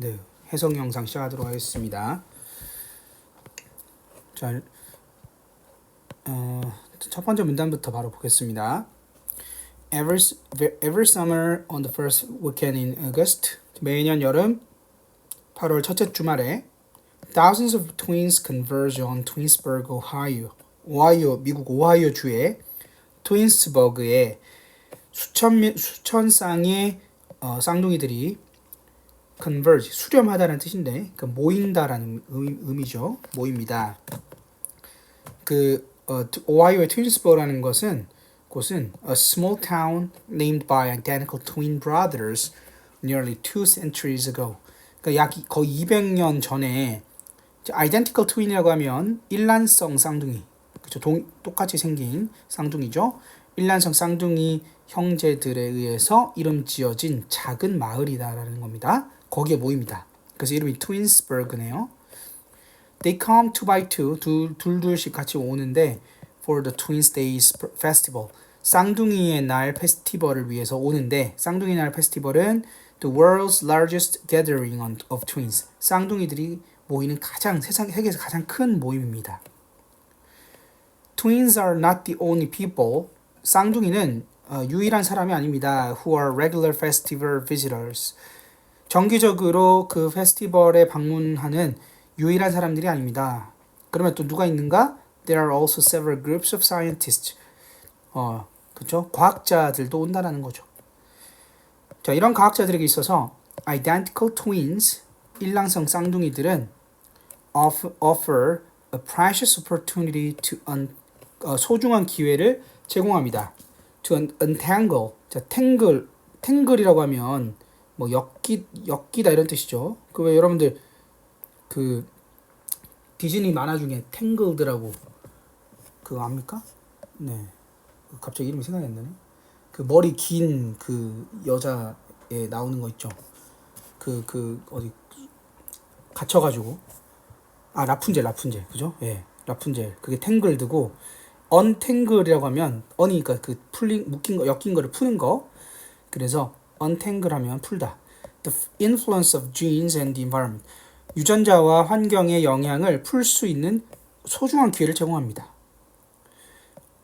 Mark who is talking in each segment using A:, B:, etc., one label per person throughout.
A: 네, 해석 영상 시작하도록 하겠습니다. 자, 첫 번째 문단부터 바로 보겠습니다. Every summer on the first weekend in August, 매년 여름 8월 첫째 주말에 thousands of twins converge on Twinsburg, 오하이오, 미국 오하이오 주의 트윈스버그에 수천 쌍의 쌍둥이들이 converge, 수렴하다는 뜻인데 그 모인다라는 의미죠. 모입니다. 오하이오의 트윈스버그라는 곳은 a small town named by identical twin brothers nearly 2 centuries ago. 그러니까 약 거의 200년 전에 identical twin이라고 하면 일란성 쌍둥이, 그렇죠? 똑같이 생긴 쌍둥이죠. 일란성 쌍둥이 형제들에 의해서 이름 지어진 작은 마을이다라는 겁니다. 거기에 모입니다. 그래서 이름이 트윈스버그네요. They come two by two, 둘씩 같이 오는데 for the Twins Days Festival, 쌍둥이의 날 페스티벌을 위해서 오는데, 쌍둥이 날 페스티벌은 the world's largest gathering of twins, 쌍둥이들이 모이는 세계에서 가장 큰 모임입니다. Twins are not the only people, 쌍둥이는 유일한 사람이 아닙니다. Who are regular festival visitors, 정기적으로 그 페스티벌에 방문하는 유일한 사람들이 아닙니다. 그러면 또 누가 있는가? There are also several groups of scientists. 그렇죠? 과학자들도 온다라는 거죠. 자, 이런 과학자들에게 있어서 identical twins, 일란성 쌍둥이들은 offer a precious opportunity to 소중한 기회를 제공합니다. To untangle. 자, tangle이라고 하면 뭐 엮이다 이런 뜻이죠. 그 왜 여러분들 그 디즈니 만화 중에 탱글드라고 그거 압니까? 네. 갑자기 이름이 생각이 안 나네. 그 머리 긴 그 여자에 나오는 거 있죠. 어디 갇혀가지고 라푼젤 그죠? 예, 라푼젤. 그게 탱글드고 언탱글이라고 하면 언이니까 그 묶인 거 엮인 거를 푸는 거. 그래서 untangle 하면 풀다. The influence of genes and the environment. 유전자와 환경의 영향을 풀 수 있는 소중한 기회를 제공합니다.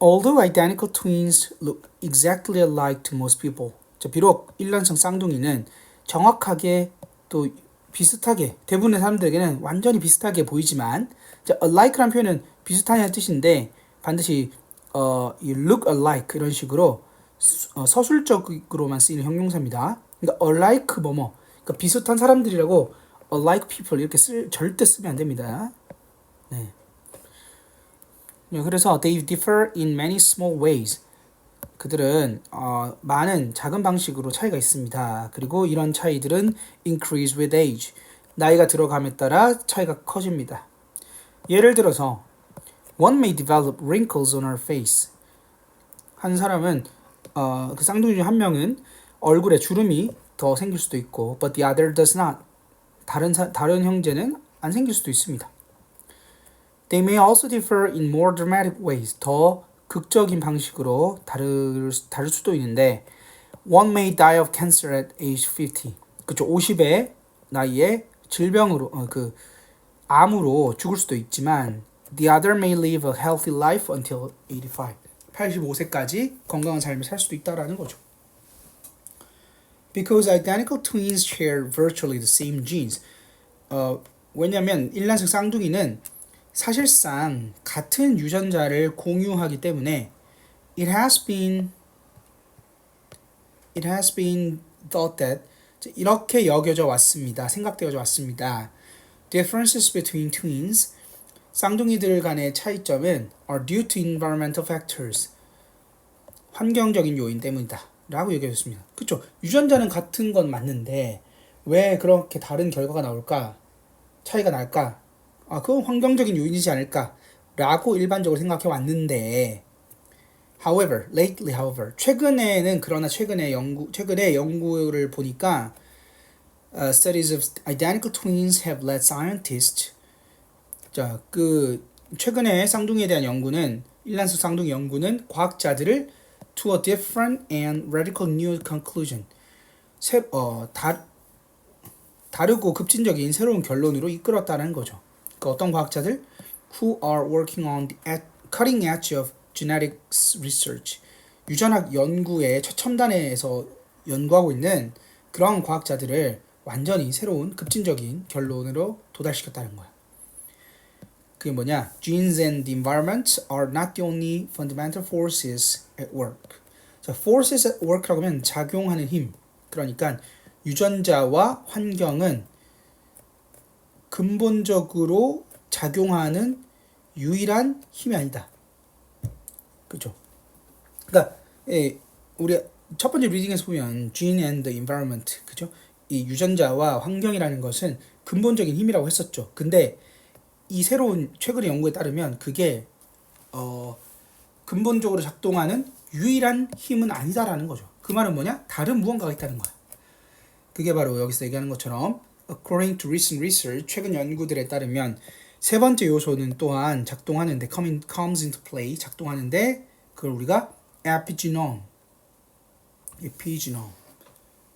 A: Although identical twins look exactly alike to most people. 자, 비록 일란성 쌍둥이는 정확하게 또 비슷하게 대부분의 사람들에게는 완전히 비슷하게 보이지만, 자, alike라는 표현은 비슷하냐는 뜻인데 반드시 look alike 이런 식으로 서술적으로만 쓰이는 형용사입니다. 그러니까 alike 뭐뭐, 그러니까 비슷한 사람들이라고 alike people 이렇게 절대 쓰면 안 됩니다. 네. 그래서 they differ in many small ways. 그들은 많은 작은 방식으로 차이가 있습니다. 그리고 이런 차이들은 increase with age. 나이가 들어감에 따라 차이가 커집니다. 예를 들어서 one may develop wrinkles on her face. 한 사람은 그 쌍둥이 중 한 명은 얼굴에 주름이 더 생길 수도 있고, but the other does not. 다른 형제는 안 생길 수도 있습니다. They may also differ in more dramatic ways. 더 극적인 방식으로 다를 수도 있는데, one may die of cancer at age 50. 그쵸, 50의 나이에 질병으로 암으로 죽을 수도 있지만, the other may live a healthy life until 85. 85세까지 건강한 삶을 살 수도 있다라는 거죠. Because identical twins share virtually the same genes. 왜냐면 일란성 쌍둥이는 사실상 같은 유전자를 공유하기 때문에 it has been thought that, 이렇게 여겨져 왔습니다. 생각되어져 왔습니다. Differences between twins, 쌍둥이들 간의 차이점은 are due to environmental factors, 환경적인 요인 때문이다 라고 얘기해줬습니다. 그렇죠? 유전자는 같은 건 맞는데 왜 그렇게 다른 결과가 나올까? 차이가 날까? 그건 환경적인 요인이지 않을까? 라고 일반적으로 생각해 왔는데, lately, 최근에 연구를 보니까 studies of identical twins have led scientists. 자, 최근에 쌍둥이에 대한 연구는, 일란성 쌍둥이 연구는 과학자들을 to a different and radical new conclusion. 다르고 급진적인 새로운 결론으로 이끌었다는 거죠. 그러니까 어떤 과학자들 who are working on the cutting edge of genetics research 유전학 연구의 최첨단에서 연구하고 있는 그런 과학자들을 완전히 새로운 급진적인 결론으로 도달시켰다는 거야. 그게 뭐냐? Genes and the environment are not the only fundamental forces at work. 자, forces at work라고 하면 작용하는 힘. 그러니까 유전자와 환경은 근본적으로 작용하는 유일한 힘이 아니다. 그죠? 그러니까 우리 첫 번째 리딩에서 보면 gene and the environment, 그죠? 이 유전자와 환경이라는 것은 근본적인 힘이라고 했었죠. 근데 이 새로운 최근의 연구에 따르면 그게 근본적으로 작동하는 유일한 힘은 아니다라는 거죠. 그 말은 뭐냐? 다른 무언가가 있다는 거야. 그게 바로 여기서 얘기하는 것처럼 according to recent research, 최근 연구들에 따르면 세 번째 요소는 또한 작동하는데 comes into play, 작동하는데 그걸 우리가 epigenome,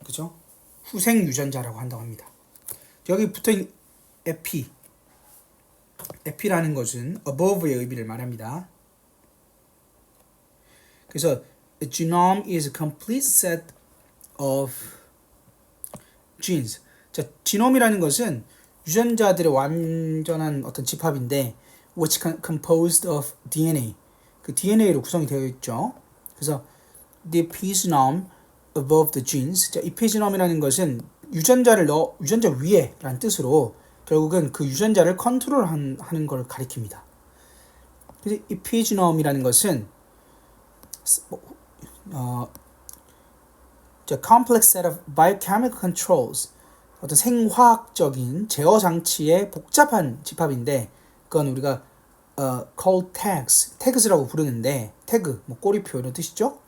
A: 그죠? 후생 유전자라고 한다고 합니다. 여기 붙어있는 epi라는 것은 above의 의미를 말합니다. 그래서 a genome is a complete set of genes. 자, 지놈이라는 것은 유전자들의 완전한 어떤 집합인데 which composed of DNA. 그 DNA로 구성이 되어 있죠. 그래서 the epigenome above the genes. 자, epigene이라는 것은 유전자 위에라는 뜻으로 결국은 그 유전자를 컨트롤하는 걸 가리킵니다. 그래서 epigene이라는 것은 complex set of biochemical controls, 어떤 생화학적인 제어 장치의 복잡한 집합인데 그건 우리가 called tags라고 부르는데 태그, 뭐 꼬리표 이런 뜻이죠.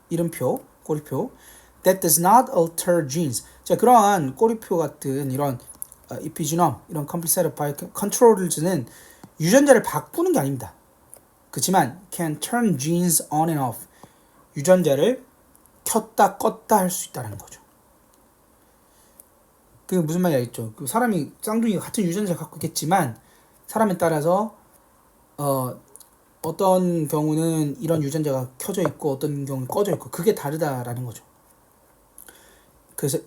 A: 이름표, 꼬리표. That does not alter genes. 자, 그러한 꼬리표 같은 이런 epigenome, 이런 complex set of biocontrols는 유전자를 바꾸는 게 아닙니다. 그렇지만 can turn genes on and off. 유전자를 켰다 껐다 할 수 있다는 거죠. 그게 무슨 말이 알겠죠? 그 사람이 쌍둥이가 같은 유전자를 갖고 있겠지만 사람에 따라서 어떤 경우는 이런 유전자가 켜져 있고 어떤 경우는 꺼져 있고 그게 다르다라는 거죠. 그래서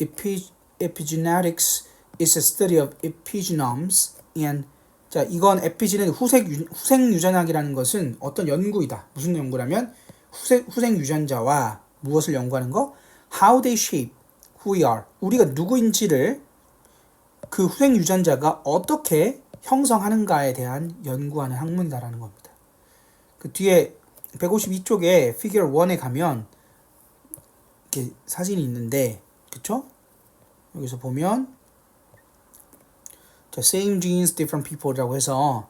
A: epigenetics is a study of epigenomes and 자, 이건 에피지는 후생 유전학이라는 것은 어떤 연구이다. 무슨 연구라면 후생 유전자와 무엇을 연구하는 거? How they shape who we are. 우리가 누구인지를 그 후생 유전자가 어떻게 형성하는가에 대한 연구하는 학문이다라는 겁니다. 그 뒤에 152쪽에 피겨 1에 가면 이렇게 사진이 있는데, 그쵸? 여기서 보면 자, same genes, different people라고 해서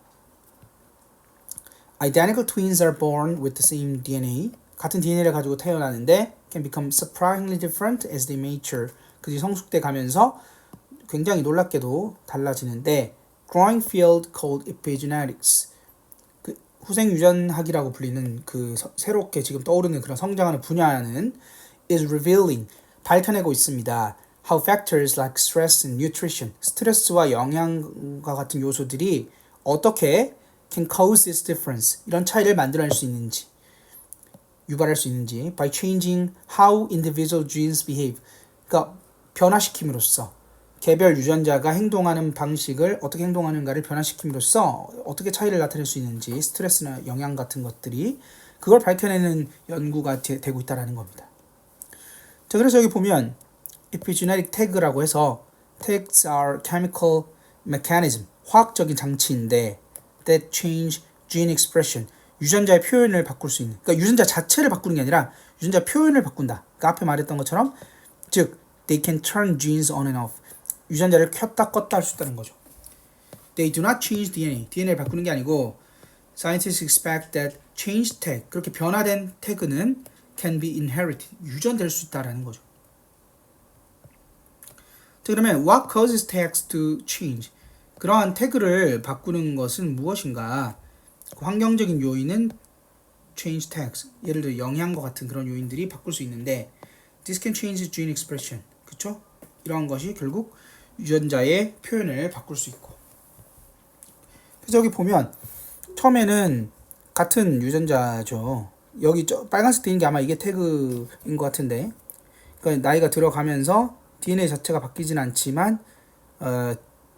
A: identical twins are born with the same DNA. 같은 DNA를 가지고 태어나는데 can become surprisingly different as they mature. 그 뒤 성숙돼 가면서 굉장히 놀랍게도 달라지는데 growing field called epigenetics. 그 후생 유전학이라고 불리는 그 새롭게 지금 떠오르는 그런 성장하는 분야는 is revealing. 밝혀내고 있습니다. How factors like stress and nutrition, 스트레스와 영양과 같은 요소들이 어떻게 can cause this difference, 이런 차이를 만들어낼 수 있는지, 유발할 수 있는지, by changing how individual genes behave, 그러니까 변화시킴으로써 개별 유전자가 행동하는 방식을 어떻게 행동하는가를 변화시킴으로써 어떻게 차이를 나타낼 수 있는지, 스트레스나 영양 같은 것들이 그걸 밝혀내는 연구가 되고 있다는 겁니다. 자, 그래서 여기 보면 epigenetic tag라고 해서 tags are chemical mechanism, 화학적인 장치인데 that change gene expression, 유전자의 표현을 바꿀 수 있는, 그러니까 유전자 자체를 바꾸는 게 아니라 유전자 표현을 바꾼다. 그러니까 앞에 말했던 것처럼 즉 they can turn genes on and off, 유전자를 켰다 껐다 할 수 있다는 거죠. They do not change DNA를 바꾸는 게 아니고 scientists expect that changed tag, 그렇게 변화된 태그는 can be inherited, 유전될 수 있다라는 거죠. 자, 그러면 what causes tags to change? 그러한 태그를 바꾸는 것은 무엇인가? 그 환경적인 요인은 change tags. 예를 들어 영양과 같은 그런 요인들이 바꿀 수 있는데 this can change gene expression. 그쵸? 이러한 것이 결국 유전자의 표현을 바꿀 수 있고. 그래서 여기 보면 처음에는 같은 유전자죠. 여기 빨간색 돼 있는 게 아마 이게 태그인 것 같은데, 그러니까 나이가 들어가면서 DNA 자체가 바뀌진 않지만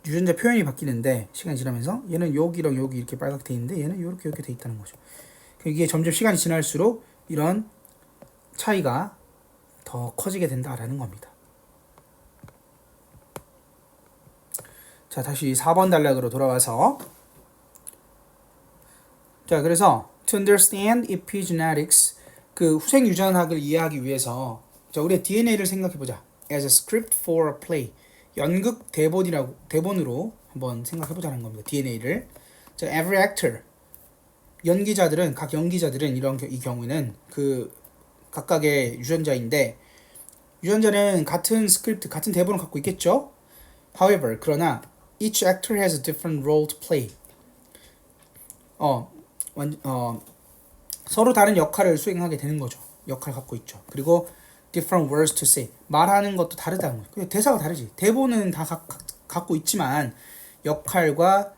A: 유전자 표현이 바뀌는데 시간이 지나면서 얘는 여기랑 여기 이렇게 빨갛게 돼 있는데 얘는 이렇게 돼 있다는 거죠. 이게 점점 시간이 지날수록 이런 차이가 더 커지게 된다라는 겁니다. 자, 다시 4번 단락으로 돌아와서, 자, 그래서 to understand epigenetics, 그 후생 유전학을 이해하기 위해서, 자, 우리의 DNA를 생각해 보자. as a script for a play, 연극 대본으로 한번 생각해 보자는 겁니다. DNA를. 자, every actor, 각 연기자들은 이 경우에는 그 각각의 유전자인데, 유전자는 같은 스크립트, 같은 대본을 갖고 있겠죠. However, 그러나 each actor has a different role to play. 서로 다른 역할을 수행하게 되는 거죠. 역할을 갖고 있죠. 그리고 different words to say, 말하는 것도 다르다는 거죠. 대사가 다르지. 대본은 다 갖고 있지만 역할과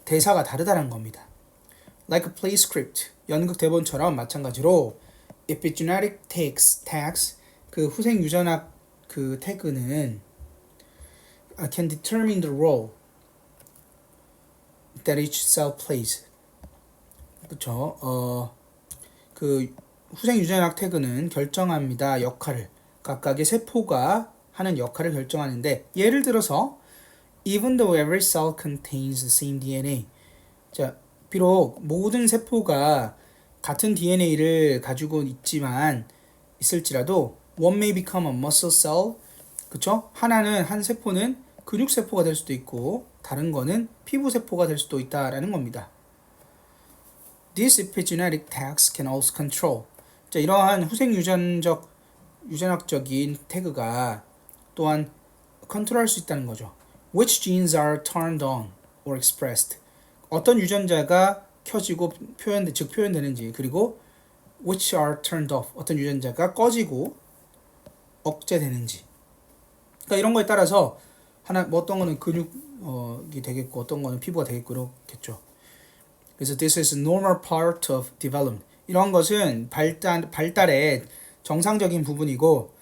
A: 대사가 다르다는 겁니다. Like a play script, 연극 대본처럼 마찬가지로 epigenetic tags, 그 후생 유전학 그 태그는 can determine the role that each cell plays. 그렇죠. 그 후생 유전학 태그는 결정합니다. 역할을, 각각의 세포가 하는 역할을 결정하는데, 예를 들어서 even though every cell contains the same DNA. 자, 비록 모든 세포가 같은 DNA를 가지고 있을지라도 one may become a muscle cell. 그렇죠? 한 세포는 근육 세포가 될 수도 있고 다른 거는 피부 세포가 될 수도 있다라는 겁니다. These epigenetic tags can also control. 자, 이러한 후생 유전학적인 태그가 또한 컨트롤할 수 있다는 거죠. Which genes are turned on or expressed. 어떤 유전자가 켜지고 표현되는지, 그리고 which are turned off. 어떤 유전자가 꺼지고 억제되는지. 그러니까 이런 거에 따라서 어떤 거는 근육이 되겠고 어떤 거는 피부가 되겠고 그렇겠죠. 그래서 this is a normal part of development. 이런 것은 발달의 정상적인 부분이고,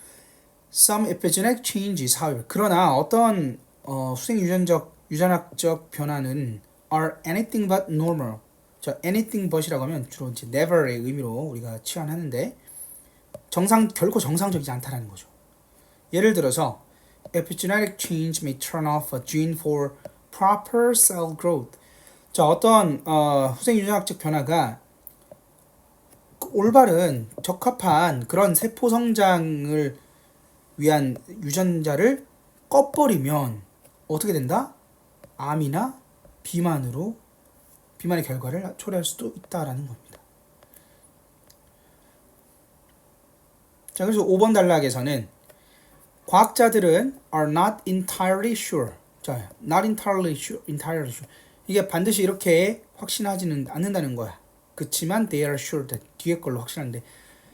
A: some epigenetic changes, however, 그러나 어떤 후생 유전학적 변화는 are anything but normal. 자, anything but이라고 하면 주로 이제 never의 의미로 우리가 치환하는데 결코 정상적이지 않다라는 거죠. 예를 들어서 epigenetic change may turn off a gene for proper cell growth. 자, 어떤 후생 유전학적 변화가 올바른 적합한 그런 세포 성장을 위한 유전자를 꺼버리면 어떻게 된다? 암이나 비만의 결과를 초래할 수도 있다라는 겁니다. 자, 그래서 5번 단락에서는 과학자들은 are not entirely sure. 자, not entirely sure. 이게 반드시 이렇게 확신하지는 않는다는 거야. 그렇지만 they are sure that 뒤에 걸로 확신하는데,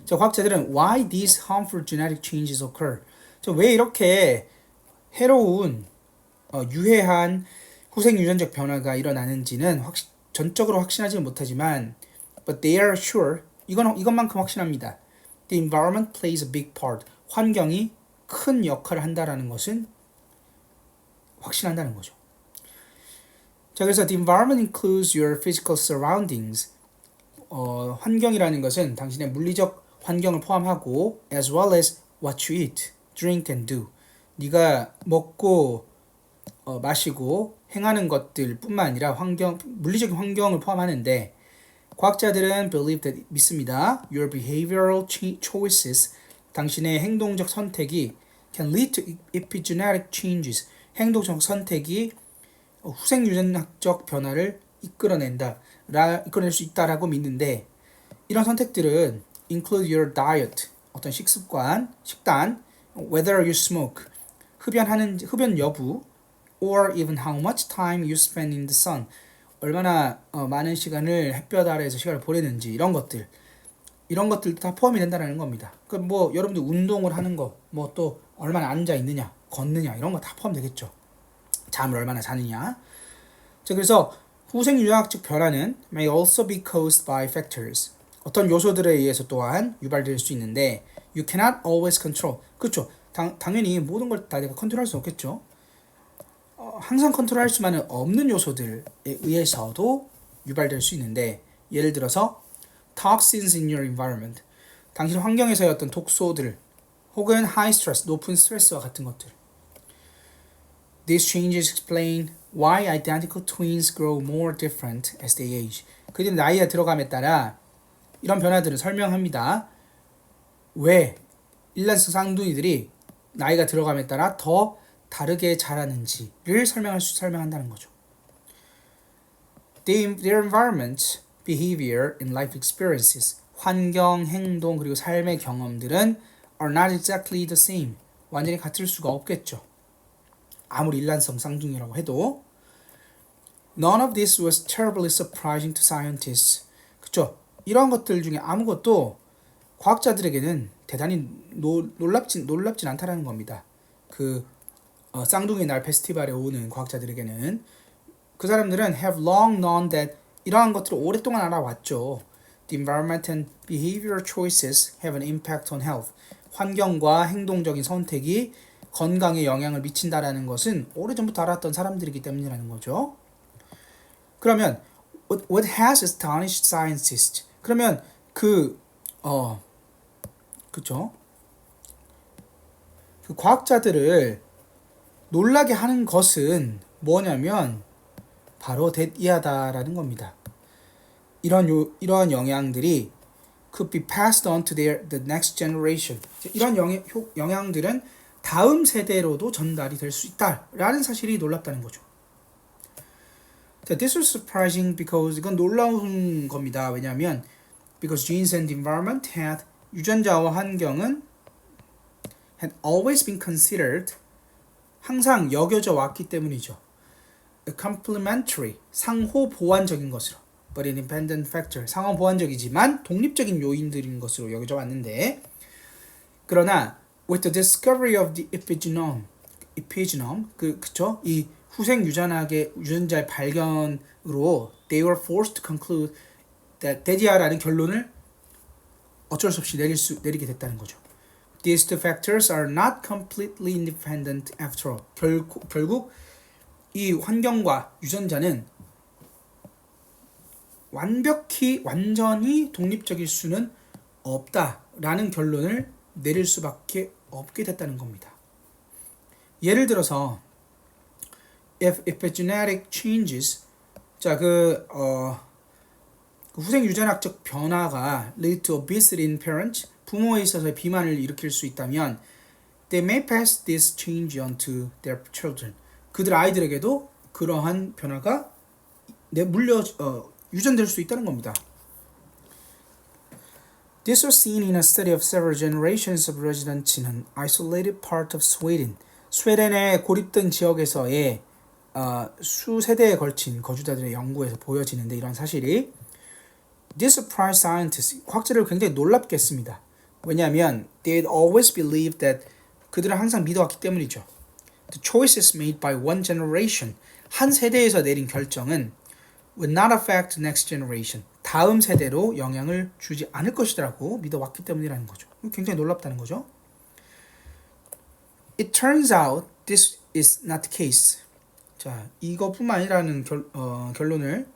A: 자, 과학자들은 why these harmful genetic changes occur. 자, 왜 이렇게 해로운 유해한 후생 유전적 변화가 일어나는지는 전적으로 확신하지는 못하지만 but they are sure. 이것만큼 확신합니다. The environment plays a big part. 환경이 큰 역할을 한다라는 것은 확신한다는 거죠. 자, 그래서 the environment includes your physical surroundings. 환경이라는 것은 당신의 물리적 환경을 포함하고 as well as what you eat, drink and do. 네가 먹고 마시고 행하는 것들 뿐만 아니라 물리적인 환경을 포함하는데, 과학자들은 believe that, 믿습니다. Your behavioral choices, 당신의 행동적 선택이 can lead to epigenetic changes. 행동적 선택이 후생 유전학적 변화를 이끌어낼 수 있다라고 믿는데, 이런 선택들은 include your diet, 어떤 식단, whether you smoke, 흡연 여부, or even how much time you spend in the sun, 얼마나 많은 시간을 햇볕 아래에서 시간을 보내는지, 이런 것들도 다 포함이 된다는 겁니다. 뭐 여러분들 운동을 하는 거, 뭐 또 얼마나 앉아 있느냐, 걷느냐 이런 거 다 포함되겠죠. 잠을 얼마나 자느냐. 자, 그래서 후생 유전학적 변화는 may also be caused by factors. 어떤 요소들에 의해서 또한 유발될 수 있는데 you cannot always control. 그렇죠. 당연히 모든 걸 다 내가 컨트롤할 수 없겠죠. 항상 컨트롤할 수만은 없는 요소들에 의해서도 유발될 수 있는데 예를 들어서 toxins in your environment. 당신 환경에서의 어떤 독소들 혹은 high stress, 높은 스트레스와 같은 것들. These changes explain why identical twins grow more different as they age. 그들이 나이가 들어감에 따라 이런 변화들을 설명합니다. 왜 일란성 쌍둥이들이 나이가 들어감에 따라 더 다르게 자라는지를 설명한다는 거죠. Their environment, behavior, and life experiences, 환경, 행동, 그리고 삶의 경험들은 are not exactly the same. 완전히 같을 수가 없겠죠. 아무리 일란성 쌍둥이라고 해도 None of this was terribly surprising to scientists. 그쵸? 이런 것들 중에 아무것도 과학자들에게는 대단히 놀랍진 않다라는 겁니다. 쌍둥이 날 페스티벌에 오는 과학자들에게는 그 사람들은 have long known that 이러한 것들을 오랫동안 알아왔죠. The environment and behavioral choices have an impact on health. 환경과 행동적인 선택이 건강에 영향을 미친다라는 것은 오래전부터 알았던 사람들이기 때문이라는 거죠. 그러면 what has astonished scientists? 그러면 그쵸? 그 과학자들을 놀라게 하는 것은 뭐냐면 바로 that 겁니다. 이런 영향들이 could be passed on to the next generation. 이런 영향들은 다음 세대로도 전달이 될 수 있다라는 사실이 놀랍다는 거죠. This was surprising because 이건 놀라운 겁니다. 왜냐하면 because genes and environment had 유전자와 환경은 had always been considered 항상 여겨져 왔기 때문이죠. A complementary 상호 보완적인 것으로 but independent factor 상호 보완적이지만 독립적인 요인들인 것으로 여겨져 왔는데 그러나 with the discovery of the epigenome 그쵸? 이 후생 유전자의 발견으로 they were forced to conclude that 데디아라는 결론을 어쩔 수 없이 내리게 됐다는 거죠. These two factors are not completely independent after all. 결국 이 환경과 유전자는 완전히 독립적일 수는 없다라는 결론을 내릴 수밖에 없게 됐다는 겁니다. 예를 들어서 if epigenetic changes 후생 유전학적 변화가 lead to obesity in parents 부모에 있어서 비만을 일으킬 수 있다면 they may pass this change on to their children 그들 아이들에게도 그러한 변화가 유전될 수 있다는 겁니다. This was seen in a study of several generations of residents in an isolated part of Sweden. 스웨덴의 고립된 지역에서의 수세대에 걸친 거주자들의 연구에서 보여지는데 이런 사실이 This surprised scientists. 과학자를 굉장히 놀랍게 했습니다. 왜냐하면 they had always believed that 그들은 항상 믿어왔기 때문이죠. The choices made by one generation. 한 세대에서 내린 결정은 would not affect the next generation. 다음 세대로 영향을 주지 않을 것이라고 믿어왔기 때문이라는 거죠. 굉장히 놀랍다는 거죠. It turns out this is not the case. 자, 이것뿐만 아니라는 결론을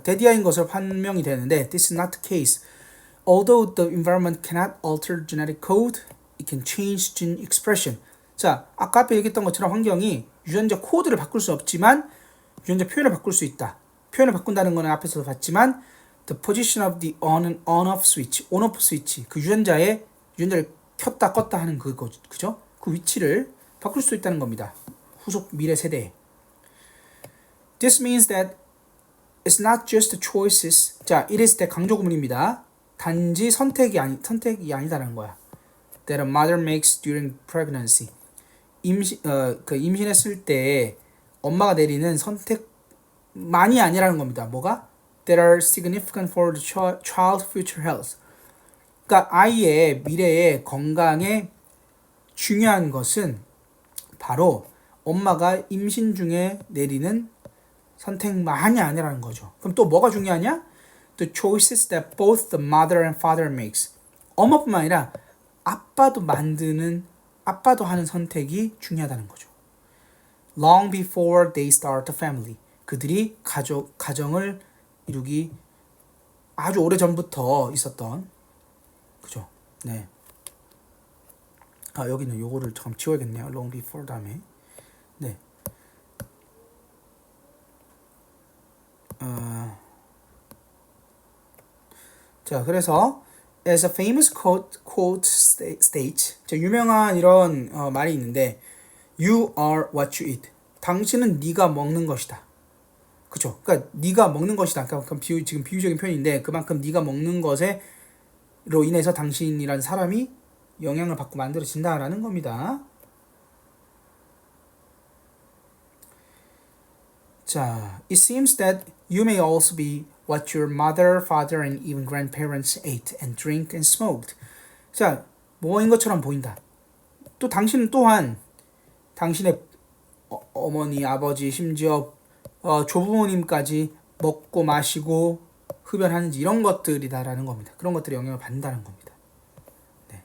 A: 데디아인 것으로 판명이 되는데 this is not the case. Although the environment cannot alter genetic code, it can change gene expression. 자, 아까 앞에 얘기했던 것처럼 환경이 유전자 코드를 바꿀 수 없지만 유전자 표현을 바꿀 수 있다. 표현을 바꾼다는 거는 앞에서도 봤지만 the position of the on-off switch, on-off switch, 그 유전자를 켰다 껐다 하는 그죠? 그 위치를 바꿀 수 있다는 겁니다. 후속 미래 세대에. This means that it's not just the choices. 자, it is that 강조 구문입니다. 단지 선택이 아니다라는 거야. That a mother makes during pregnancy. 임신했을 때 엄마가 내리는 선택만이 아니라는 겁니다. 뭐가? That are significant for the child future health. 그러니까 아이의 미래의 건강에 중요한 것은 바로 엄마가 임신 중에 내리는 선택만이 아니라는 거죠. 그럼 또 뭐가 중요하냐? The choices that both the mother and father makes. 엄마뿐만 아니라 아빠도 하는 선택이 중요하다는 거죠. Long before they start a family. 그들이 가정을 이루기 아주 오래 전부터 있었던, 그죠? 네. 여기는 요거를 잠깐 지워야겠네요. Long before 다음에. 네. 자, 그래서 as a famous quote states, 유명한 이런 말이 있는데 You are what you eat. 당신은 네가 먹는 것이다. 그죠? 그러니까 네가 먹는 것이다. 그러니까 지금 비유적인 표현인데 그만큼 네가 먹는 것에로 인해서 당신이란 사람이 영향을 받고 만들어진다라는 겁니다. 자, it seems that you may also be what your mother, father, and even grandparents ate and drink and smoked. 자, 뭐인 것처럼 보인다. 또 당신은 또한 당신의 어머니, 아버지, 심지어 조부모님까지 먹고 마시고 흡연하는지 이런 것들이다라는 겁니다. 그런 것들이 영향을 받는다는 겁니다. 네.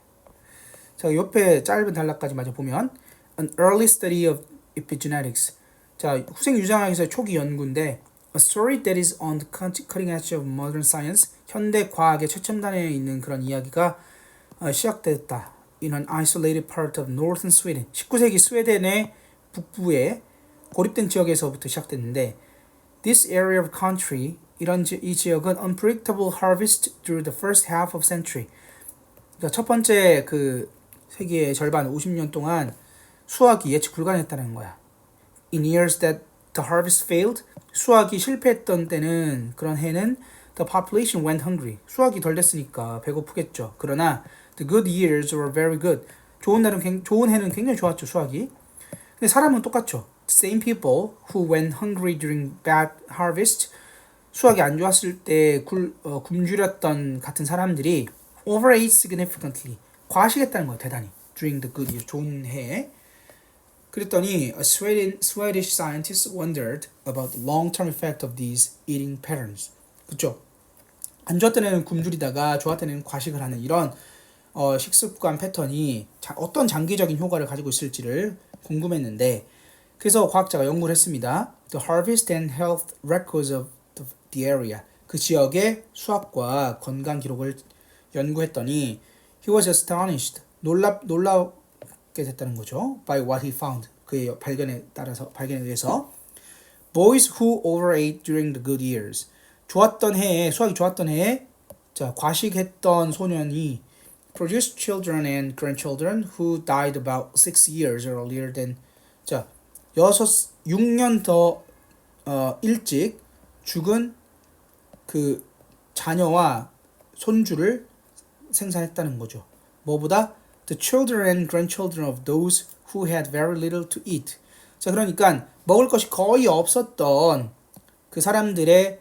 A: 자, 옆에 짧은 단락까지 마저 보면 An early study of epigenetics. 자, 후생유전학에서의 초기 연구인데 A story that is on the cutting edge of modern science. 현대 과학의 최첨단에 있는 그런 이야기가 시작됐다. In an isolated part of northern Sweden. 19세기 스웨덴의 북부의 고립된 지역에서부터 시작됐는데 This area of country, 이 지역은 unpredictable harvest through the first half of century. 그러니까 첫 번째 그 세기의 절반 50년 동안 수확이 예측 불가능했다는 거야. In years that the harvest failed, 수확이 실패했던 때는 그런 해는 the population went hungry. 수확이 덜 됐으니까 배고프겠죠. 그러나 the good years were very good. 좋은 해는 굉장히 좋았죠, 수확이. 근데 사람은 똑같죠. Same people who went hungry during bad harvest, 수확이 안 좋았을 때 굶주렸던 같은 사람들이 overate significantly, 과식했다는 거예요, 대단히. During the good year, 좋은 해에. 그랬더니 a Swedish scientist wondered about the long-term effect of these eating patterns. 그렇죠? 안 좋았던 애는 굶주리다가 좋았던 애는 과식을 하는 이런 식습관 패턴이 어떤 장기적인 효과를 가지고 있을지를 궁금했는데 그래서 과학자가 연구를 했습니다. The harvest and health records of the area. 그 지역의 수확과 건강 기록을 연구했더니 he was astonished. 놀랍게 됐다는 거죠. By what he found. 그의 발견에 의해서 boys who overate during the good years. 수학이 좋았던 해에 과식했던 소년이 produced children and grandchildren who died about 6 years earlier than 6년 더 일찍 죽은 그 자녀와 손주를 생산했다는 거죠. 뭐보다 the children and grandchildren of those who had very little to eat. 자, 그러니까 먹을 것이 거의 없었던 그 사람들의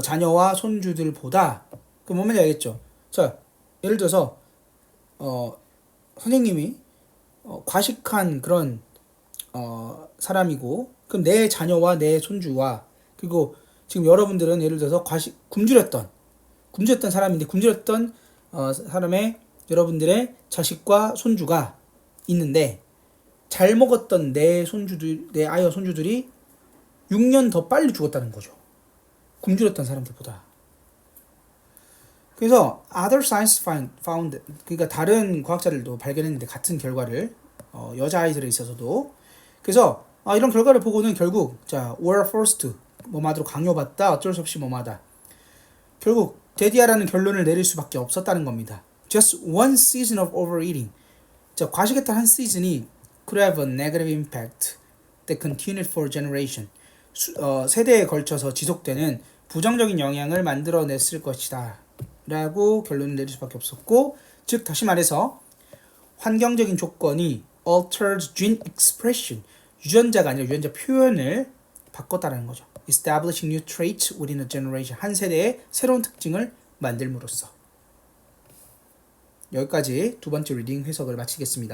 A: 자녀와 손주들보다 그 뭔지 알겠죠? 자, 예를 들어서 선생님이 과식한 그런 사람이고 그럼 내 자녀와 내 손주와 그리고 지금 여러분들은 예를 들어서 굶주렸던 사람인데 굶주렸던 사람의 여러분들의 자식과 손주가 있는데 잘 먹었던 내 아이와 손주들이 6년 더 빨리 죽었다는 거죠. 굶주렸던 사람들보다. 그래서 other science found 그러니까 다른 과학자들도 발견했는데 같은 결과를 여자아이들에 있어서도 그래서 이런 결과를 보고는 결국 were forced to 뭐마저로 강요받다 어쩔 수 없이 뭐마다 결국 데디아라는 결론을 내릴 수밖에 없었다는 겁니다. Just one season of overeating. 과식했던 한 시즌이 could have a negative impact that continued for a generation. 세대에 걸쳐서 지속되는 부정적인 영향을 만들어냈을 것이다 라고 결론을 내릴 수밖에 없었고 즉 다시 말해서 환경적인 조건이 altered gene expression 유전자가 아니라 유전자 표현을 바꿨다는 거죠. Establishing new traits within a generation 한 세대의 새로운 특징을 만들므로써 여기까지 두 번째 리딩 해석을 마치겠습니다.